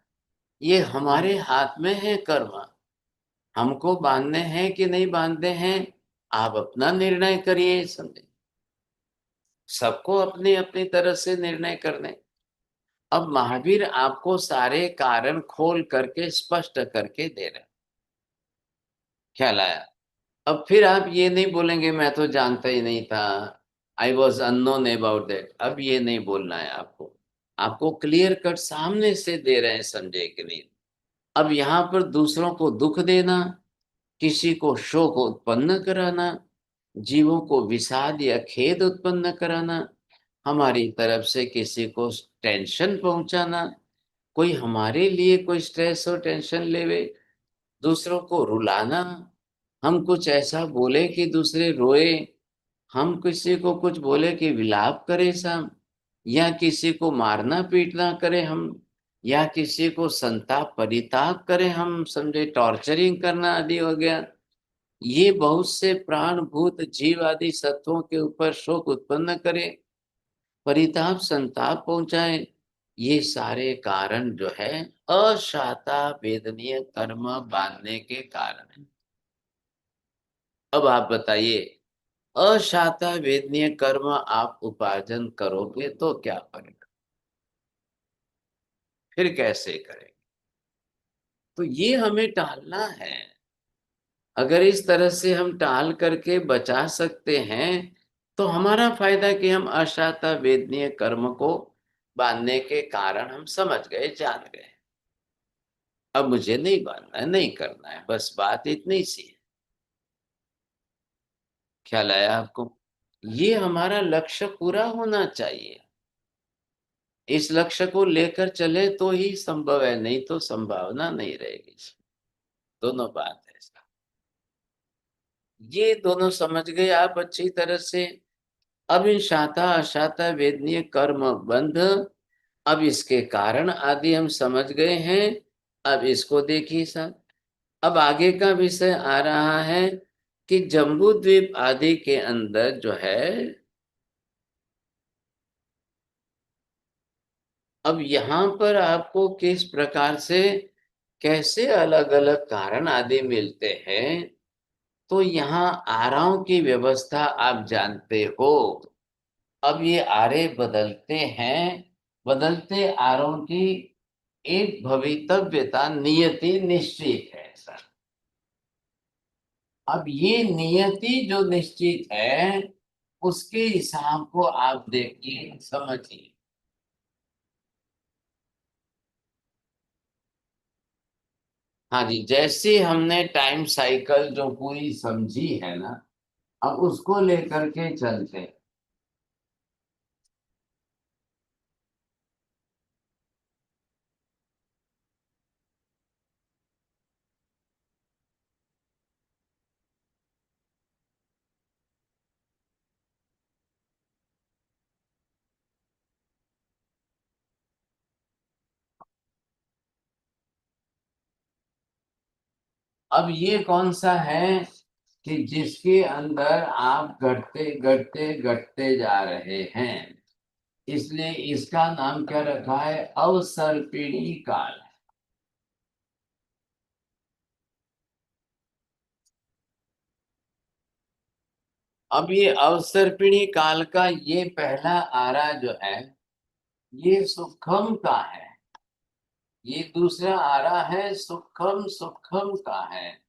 ये हमारे हाथ में है कर्म। हमको बांधने हैं कि नहीं बांधने हैं, आप अपना निर्णय करिए। समझे, सबको अपनी अपनी तरह से निर्णय करने। अब महावीर आपको सारे कारण खोल करके स्पष्ट करके दे रहे हैं। ख्याल आया? अब फिर आप ये नहीं बोलेंगे मैं तो जानता ही नहीं था, I was unknown about that. अब ये नहीं बोलना है आपको, आपको क्लियर कट सामने से दे रहे हैं, समझे कि नहीं। अब यहाँ पर दूसरों को दुख देना, किसी को शोक उत्पन्न कराना, जीवों को विषाद या खेद उत्पन्न कराना, हमारी तरफ से किसी को टेंशन पहुंचाना, कोई हमारे लिए कोई स्ट्रेस और टेंशन लेवे, दूसरों को रुलाना, हम कुछ ऐसा बोले कि दूसरे रोए, हम किसी को कुछ बोले कि विलाप करे साम, या किसी को मारना पीटना करे हम, या किसी को संताप परिताप करे हम, समझे, टॉर्चरिंग करना आदि हो गया। ये बहुत से प्राणभूत जीव आदि सत्वों के ऊपर शोक उत्पन्न करे, परिताप संताप पहुंचाए, ये सारे कारण जो है अशाता वेदनीय कर्म बांधने के कारण है। अब आप बताइए, अशाता वेदनीय कर्म आप उपार्जन करोगे तो क्या करेगा, फिर कैसे करेंगे? तो ये हमें टालना है। अगर इस तरह से हम टाल करके बचा सकते हैं तो हमारा फायदा कि हम अशाता वेदनीय कर्म को बांधने के कारण हम समझ गए, जान गए। अब मुझे नहीं बांधना है, नहीं करना है, बस बात इतनी सी है। ख्याल आया आपको? ये हमारा लक्ष्य पूरा होना चाहिए। इस लक्ष्य को लेकर चले तो ही संभव है, नहीं तो संभावना नहीं रहेगी। दोनों बात है इसका। ये दोनों समझ गए आप अच्छी तरह से। अब इन शाता अशाता वेदनीय कर्म बंध, अब इसके कारण आदि हम समझ गए हैं। अब इसको देखिए साहब, अब आगे का विषय आ रहा है कि जम्बू द्वीप आदि के अंदर जो है, अब यहाँ पर आपको किस प्रकार से कैसे अलग अलग कारण आदि मिलते हैं, तो यहाँ आराओं की व्यवस्था आप जानते हो। अब ये आरे बदलते हैं, बदलते आरों की एक भवितव्यता नियति निश्चित है सर। अब ये नियति जो निश्चित है उसके हिसाब को आप देखिए, समझिए। हाँ जी, जैसे हमने टाइम साइकिल जो पूरी समझी है ना, अब उसको लेकर के चलते हैं। अब ये कौन सा है, कि जिसके अंदर आप घटते घटते घटते जा रहे हैं, इसलिए इसका नाम क्या रखा है? अवसर्पिणी काल। अब ये अवसर्पिणी काल का ये पहला आरा जो है, ये सुखम का है। ये दूसरा आरा है सुखम, सुखम का है।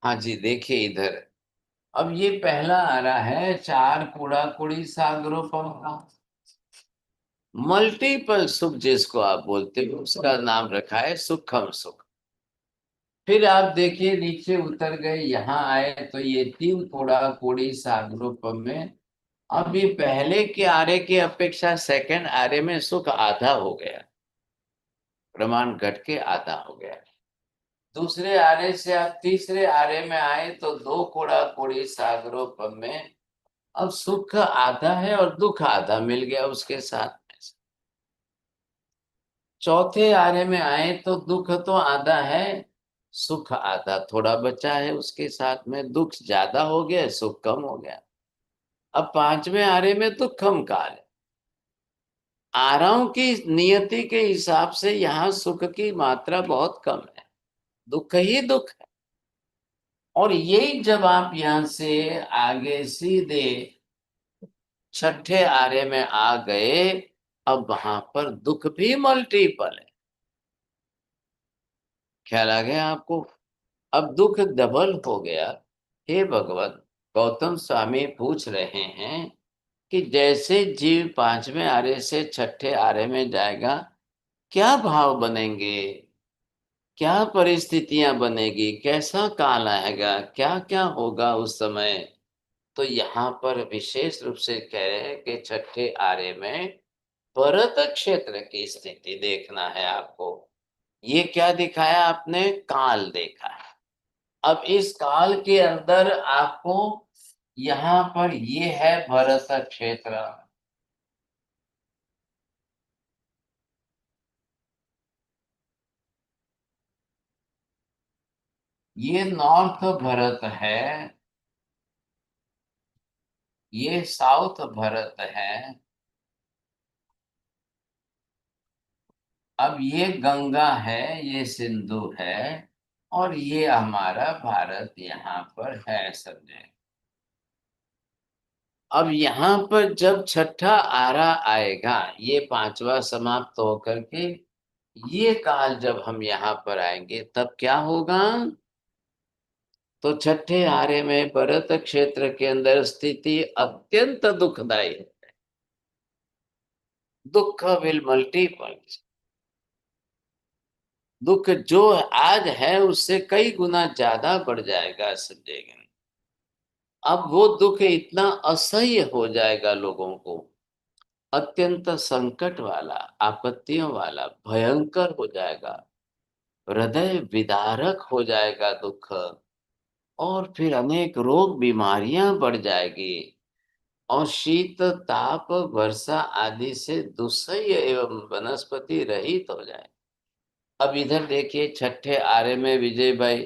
हाँ जी, देखिए इधर। अब ये पहला आ रहा है चार कूड़ा कुड़ी सागरों का। मल्टीपल सुख जिसको आप बोलते हो, उसका नाम रखा है सुखम सुख। फिर आप देखिए नीचे उतर गए, यहाँ आए तो ये तीन कूड़ा कुड़ी सागरों में। अब ये पहले के आरे की अपेक्षा सेकंड आरे में सुख आधा हो गया, प्रमाण घट के आधा हो गया। दूसरे आरे से आप तीसरे आरे में आए तो दो कूड़ा कुड़ी सागरों में अब सुख आधा है और दुख आधा मिल गया उसके साथ में। चौथे आरे में आए तो दुख तो आधा है, सुख आधा थोड़ा बचा है उसके साथ में। दुख ज्यादा हो गया, सुख कम हो गया। अब पांचवें आरे में दुखम काल है। आराओं की नियति के हिसाब से यहाँ सुख की मात्रा बहुत कम है, दुख ही दुख है। और यही जब आप यहां से आगे सीधे छठे आरे में आ गए, अब वहां पर दुख भी मल्टीपल है। ख्याल आ गया आपको? अब दुख डबल हो गया। हे भगवत, गौतम स्वामी पूछ रहे हैं कि जैसे जीव पांचवें आरे से छठे आरे में जाएगा, क्या भाव बनेंगे, क्या परिस्थितियां बनेगी, कैसा काल आएगा, क्या क्या होगा उस समय। तो यहाँ पर विशेष रूप से कह रहे हैं कि छठे आरे में भरत क्षेत्र की स्थिति देखना है आपको। ये क्या दिखाया आपने? काल देखा है। अब इस काल के अंदर आपको यहाँ पर ये है भरत क्षेत्र। ये नॉर्थ भरत है, ये साउथ भरत है। अब ये गंगा है, ये सिंधु है, और ये हमारा भारत यहाँ पर है समझे। अब यहाँ पर जब छठा आरा आएगा, ये पांचवा समाप्त होकर के ये काल जब हम यहाँ पर आएंगे तब क्या होगा? तो छठे आरे में भरत क्षेत्र के अंदर स्थिति अत्यंत दुखदायी है। दुख विल मल्टीपल। दुख जो आज है उससे कई गुना ज्यादा बढ़ जाएगा समझेंगे। अब वो दुख इतना असह्य हो जाएगा लोगों को, अत्यंत संकट वाला, आपत्तियों वाला, भयंकर हो जाएगा, हृदय विदारक हो जाएगा दुख। और फिर अनेक रोग बीमारियां बढ़ जाएगी, और शीत ताप वर्षा आदि से दुस्सह्य एवं वनस्पति रहित हो जाए। अब इधर देखिए छठे आरे में विजय भाई,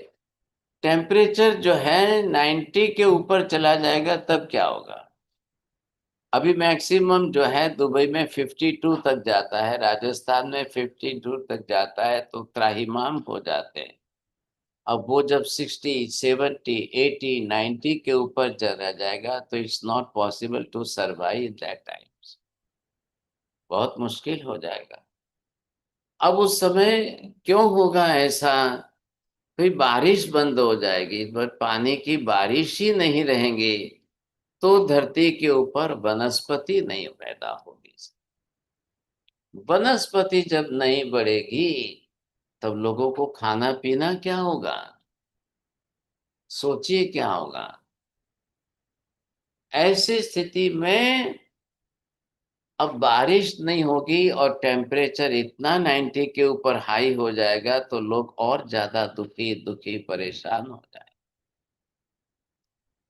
टेम्परेचर जो है 90 के ऊपर चला जाएगा तब क्या होगा? अभी मैक्सिमम जो है दुबई में 52 तक जाता है, राजस्थान में 52 तक जाता है, तो त्राहिमाम हो जाते हैं। अब वो जब 60, 70, 80, 90 के ऊपर चला जाएगा तो it's not possible to survive that times, बहुत मुश्किल हो जाएगा। अब उस समय क्यों होगा ऐसा? फिर बारिश बंद हो जाएगी, पर पानी की बारिश ही नहीं रहेंगी तो धरती के ऊपर वनस्पति नहीं पैदा होगी। वनस्पति जब नहीं बढ़ेगी तब लोगों को खाना पीना क्या होगा? सोचिए क्या होगा। ऐसी स्थिति में अब बारिश नहीं होगी और टेम्परेचर इतना 90 के ऊपर हाई हो जाएगा तो लोग और ज्यादा दुखी दुखी परेशान हो जाए।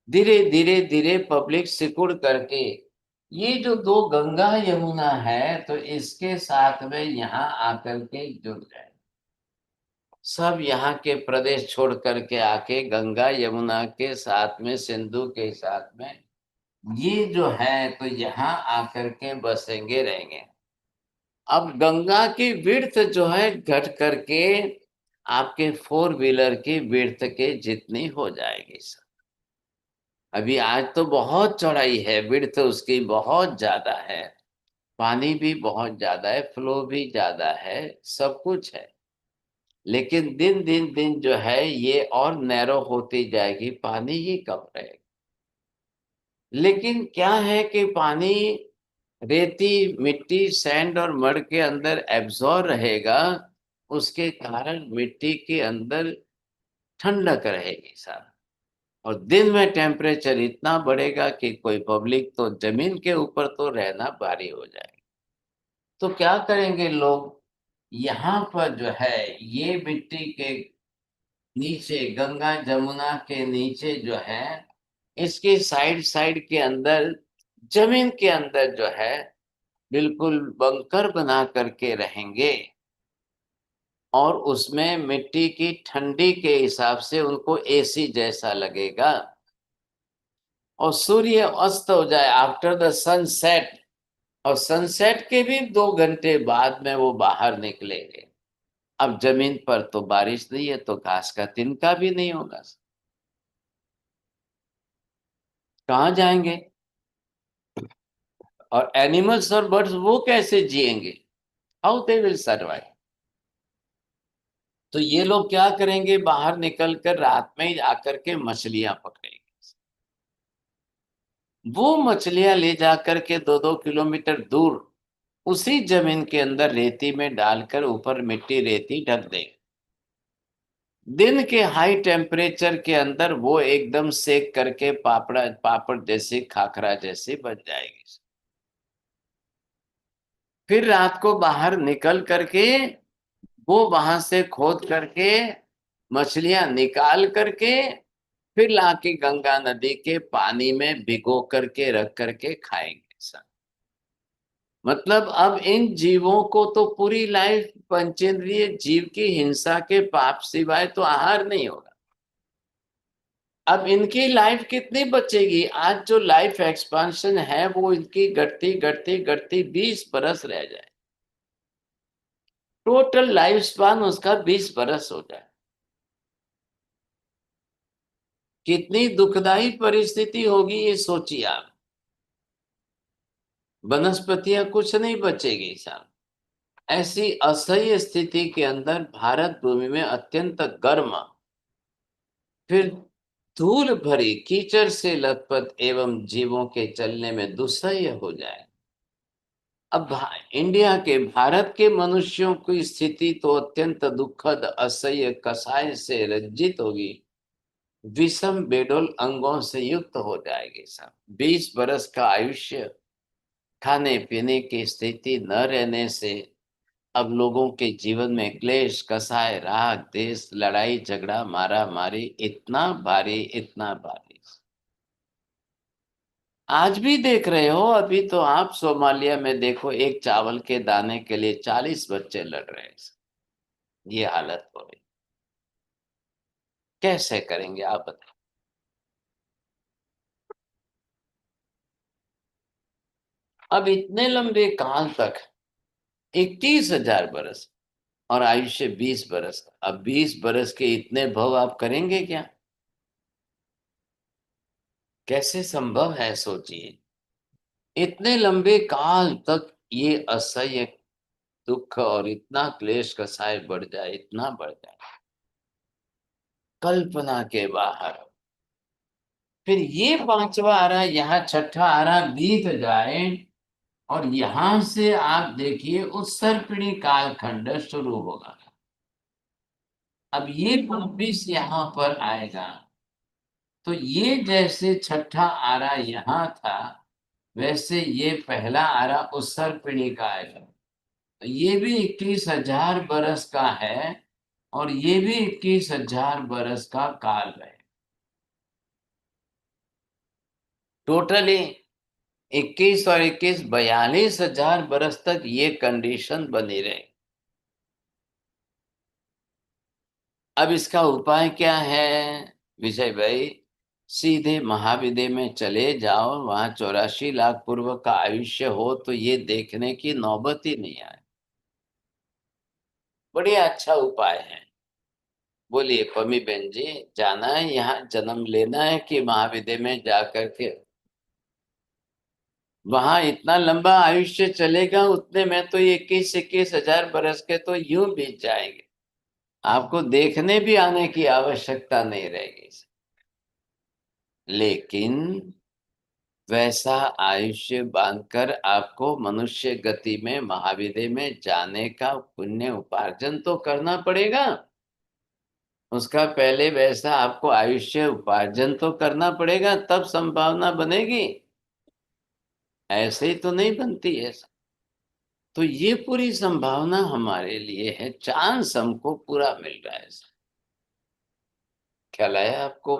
धीरे धीरे धीरे पब्लिक सिकुड़ करके, ये जो दो गंगा यमुना है तो इसके साथ में यहाँ आकर के जुड़ जाए। सब यहाँ के प्रदेश छोड़ करके आके गंगा यमुना के साथ में, सिंधु के साथ में ये जो है तो यहाँ आकर के बसेंगे, रहेंगे। अब गंगा की विड्थ जो है घट करके आपके 4 व्हीलर की विड्थ के जितनी हो जाएगी सर। अभी आज तो बहुत चौड़ाई है, विड्थ उसकी बहुत ज्यादा है, पानी भी बहुत ज्यादा है, फ्लो भी ज्यादा है, सब कुछ है। लेकिन दिन दिन दिन जो है ये और नैरो होती जाएगी, पानी ही कम रहेगा। लेकिन क्या है कि पानी रेती, मिट्टी, सैंड और मड के अंदर एब्जॉर्ब रहेगा, उसके कारण मिट्टी के अंदर ठंडक रहेगी सारा। और दिन में टेम्परेचर इतना बढ़ेगा कि कोई पब्लिक तो जमीन के ऊपर तो रहना भारी हो जाएगा। तो क्या करेंगे लोग, यहाँ पर जो है ये मिट्टी के नीचे, गंगा जमुना के नीचे जो है, इसके साइड साइड के अंदर, जमीन के अंदर जो है बिल्कुल बंकर बना करके रहेंगे। और उसमें मिट्टी की ठंडी के हिसाब से उनको एसी जैसा लगेगा। और सूर्य अस्त हो जाए आफ्टर द सनसेट, और सनसेट के भी 2 घंटे बाद में वो बाहर निकलेंगे। अब जमीन पर तो बारिश नहीं है तो घास का तिनका भी नहीं होगा, कहाँ जाएंगे? और एनिमल्स और बर्ड्स वो कैसे जिएंगे? How they will survive? तो ये लोग क्या करेंगे, बाहर निकल कर रात में ही आकर के मछलियां पकड़ेंगे। वो मछलियां ले जाकर के 2-2 किलोमीटर दूर उसी जमीन के अंदर रेती में डालकर ऊपर मिट्टी रेती ढक देंगे। दिन के हाई टेम्परेचर के अंदर वो एकदम सेक करके पापड़ जैसी, खाखरा जैसी बन जाएगी। फिर रात को बाहर निकल करके वो वहां से खोद करके मछलियां निकाल करके फिर लाके गंगा नदी के पानी में भिगो करके रख करके खाएंगे सब। मतलब अब इन जीवों को तो पूरी लाइफ पंचेंद्रिय जीव की हिंसा के पाप सिवाय तो आहार नहीं होगा। अब इनकी लाइफ कितनी बचेगी? आज जो लाइफ एक्सपेंशन है वो इनकी घटती घटती घटती 20 बरस रह जाए, टोटल लाइफ स्पान उसका 20 बरस हो जाए। कितनी दुखदाई परिस्थिति होगी ये सोचिए आप। वनस्पतियां कुछ नहीं बचेगी साहब। ऐसी असह्य स्थिति के अंदर भारत भूमि में अत्यंत गर्म, फिर धूल भरी, कीचड़ से लथपथ एवं जीवों के चलने में दुस्सह्य हो जाए। अब इंडिया के, भारत के मनुष्यों की स्थिति तो अत्यंत दुखद, असह्य, कसाय से रंजित होगी, विषम बेडोल अंगों से युक्त हो जाएगी साहब। 20 बरस का आयुष्य, खाने पीने की स्थिति न रहने से अब लोगों के जीवन में क्लेश, कसाय, राग, देश, लड़ाई झगड़ा, मारा मारी इतना भारी, इतना भारी। आज भी देख रहे हो, अभी तो आप सोमालिया में देखो, एक चावल के दाने के लिए 40 बच्चे लड़ रहे हैं। ये हालत हो रही, कैसे करेंगे आप बताओ? अब इतने लंबे काल तक 21,000 बरस और आयुष्य 20 बरस, अब 20 बरस के इतने भव आप करेंगे क्या? कैसे संभव है सोचिए। इतने लंबे काल तक ये असह्य दुख और इतना क्लेश कसाय बढ़ जाए, इतना बढ़ जाए, कल्पना के बाहर। फिर ये 5वां आरा, यहाँ 6ठा आरा बीत जाए और यहां से आप देखिए उत्सर्पिणी कालखंड शुरू होगा। अब ये 26 यहाँ पर आएगा तो ये जैसे छठा आरा यहाँ था, वैसे ये पहला आरा उत्सर पीढ़ी का आएगा। तो ये भी 21,000 बरस का है और ये भी 21,000 बरस का काल है। टोटली 21 और 21 42,000 बरस तक ये कंडीशन बनी रहे। अब इसका उपाय क्या है विजय भाई? सीधे महाविद्य में चले जाओ, वहां 84 लाख पूर्व का आयुष्य हो तो ये देखने की नौबत ही नहीं आए। बढ़िया अच्छा उपाय है। बोलिए पमी बहन जी, जाना है यहाँ जन्म लेना है कि महाविद्य में जाकर के वहां इतना लंबा आयुष्य चलेगा? उतने में तो 21,000 बरस के तो यूं बीत जाएंगे, आपको देखने भी आने की आवश्यकता नहीं रहेगी। लेकिन वैसा आयुष्य बांधकर आपको मनुष्य गति में महाविद्य में जाने का पुण्य उपार्जन तो करना पड़ेगा। उसका पहले वैसा आपको आयुष्य उपार्जन तो करना पड़ेगा, तब संभावना बनेगी। ऐसे ही तो नहीं बनती है। तो ये पूरी संभावना हमारे लिए है, चांस हमको पूरा मिल रहा है। ख्याल आया आपको?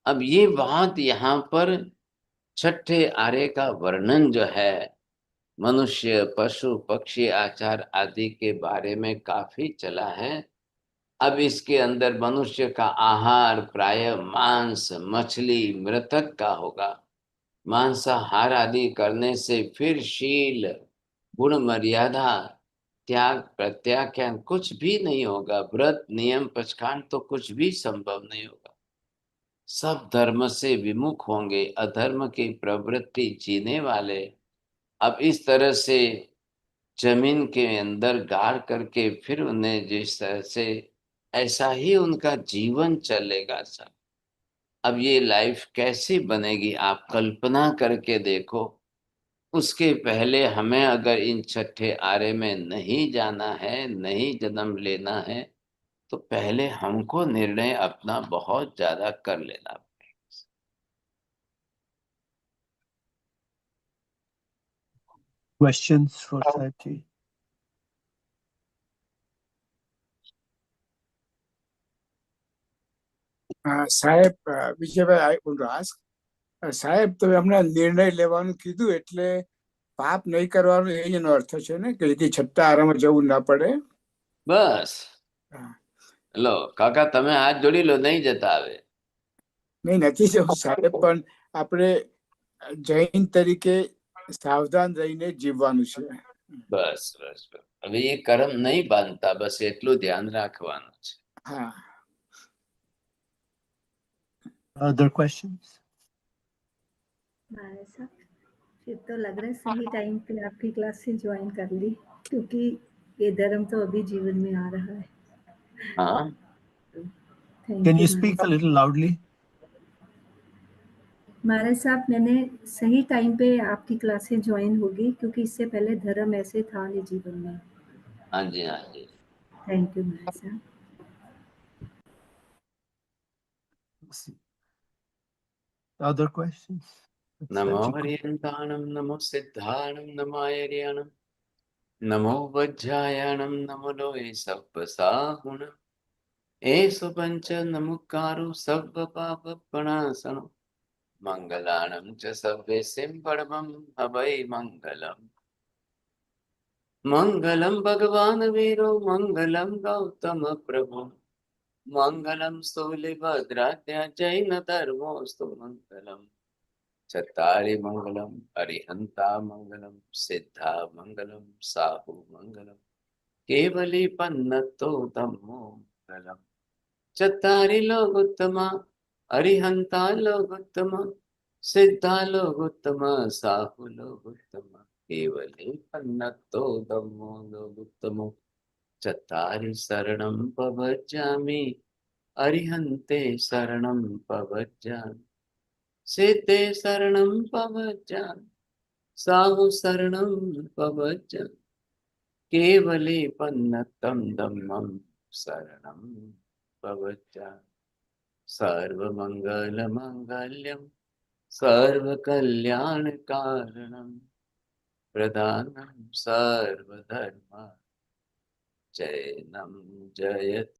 अब ये बात यहाँ पर छठे आर्य का वर्णन जो है मनुष्य पशु पक्षी आचार आदि के बारे में काफी चला है। अब इसके अंदर मनुष्य का आहार प्राय मांस मछली मृतक का होगा। मांसाहार आदि करने से फिर शील गुण मर्यादा त्याग प्रत्याख्यान कुछ भी नहीं होगा। व्रत नियम पचकांड तो कुछ भी संभव नहीं होगा। सब धर्म से विमुख होंगे, अधर्म की प्रवृत्ति जीने वाले। अब इस तरह से जमीन के अंदर गाड़ करके फिर उन्हें जिस तरह से ऐसा ही उनका जीवन चलेगा सब। अब ये लाइफ कैसी बनेगी आप कल्पना करके देखो। उसके पहले हमें अगर इन छठे आरे में नहीं जाना है, नहीं जन्म लेना है, तो पहले हमको निर्णय अपना बहुत ज्यादा कर लेना पड़ेगा। Questions for Sahib ji? સાહેબ Vijaybhai I want to ask સાહેબ તમે હમણાં નિર્ણય લેવાનું કીધું એટલે પાપ નહીં કરવાનું એ જ એનો અર્થ છે ને કે જેથી છઠ્ઠા આરામાં જવું ના પડે. બસ હા. લો કાકા તમે હાથ જોડી લો, નહીં જતા હવે. નહીં નથી જવું સાહેબ, પણ આપણે જૈન તરીકે સાવધાન રહીને જીવવાનું છે. બસ બસ બસ. હવે એ કર્મ નહીં બાંધતા, બસ એટલું ધ્યાન રાખવાનું છે. હા. Other questions? ऐसा फिर तो लग रहा है सही टाइम पे आपकी क्लास से ज्वाइन कर ली, क्योंकि ये धर्म तो अभी जीवन में आ रहा है. हाँ thank Can you you speak a little loudly? महाराज साहब, मैंने सही टाइम पे आपकी क्लासें ज्वाइन होगी, क्योंकि इससे पहले धर्म ऐसे था नहीं जीवन में. हाँ जी हाँ जी। थैंक यू महाराज साहब. Other questions? नमो Sahib ji, हरियंताणम नमो सिद्धाणम नमायर्याणम नमो वज्रायणम नमो लोये सप्प साहुणम एषु पंच नमुकारो सव्व पाप प्रणाशनम मंगलाणं च सव्येसिं परमं हवै मंगलम्। मंगलम भगवान वीरो मंगलम गौतम प्रभु मंगलम स्थूलिभद्रात्या जैन धर्मोस्तु मंगलम। चत्तारि मंगलम अरिहंता मंगलम सिद्धा मंगलम साहु मंगलम केवली पन्नतो धम्मो मंगलम। चत्तारि लोकोत्तमा अरिहंता लोकोत्तमा सिद्धा लोकोत्तमा साहु लोकोत्तमा केवली पन्नतो धम्मो लोकोत्तमो। चत्तारि शरणं प्रव्रजामि अरिहन्ते शरणं प्रव्रजामि सिद्धे शरणं प्रव्रजामि साहु शरणं प्रव्रजामि केवले पन्नतं धम्मं शरणं प्रव्रजामि। सर्वमंगल मंगल्यम सर्वकल्याणकारणम प्रधानम सर्वधर्म जयनम जयति